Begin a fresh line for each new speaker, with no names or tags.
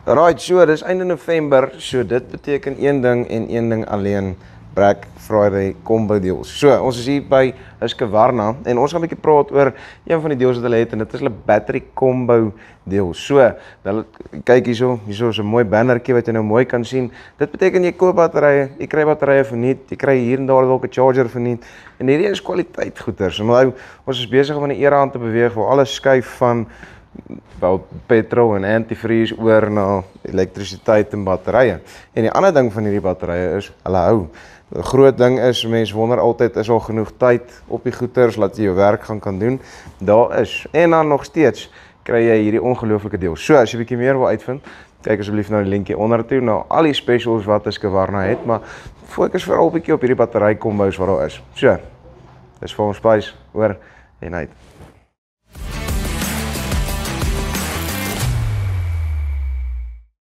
Right, so dis einde November, so dit beteken een ding en een ding alleen, Black Friday combo deals. So, ons is hier by Husqvarna en ons gaan 'n bietjie praat oor een van die deals wat hulle het en dit is hulle battery combo deal. So, kyk hierso is 'n mooi bannertjie wat jy nou mooi kan sien. Dit beteken jy koop batterye, jy kry batterye verniet, jy kry hier en daar dalk 'n charger verniet en hierdie is kwaliteit goeders. Onthou, ons is besig om in 'n era aan te beweeg waar alles skuif van petrol en antifreeze oor na elektrisiteit en batterye. En die ander ding van hierdie batterye is, hulle hou. Die groot ding is, mense wonder altyd, is al genoeg tyd op die goeders, laat jy jou werk kan doen. Daar is. En dan nog steeds, kry jy hierdie ongelooflike deel. So, as jy 'n bietjie meer wil uitvind, kyk asseblief nou die linkjie onder toe, nou al die specials wat Husqvarna het, maar fokus veral 'n bietjie op hierdie battery combos wat daar is. So, dis vir ons spys, oor en uit.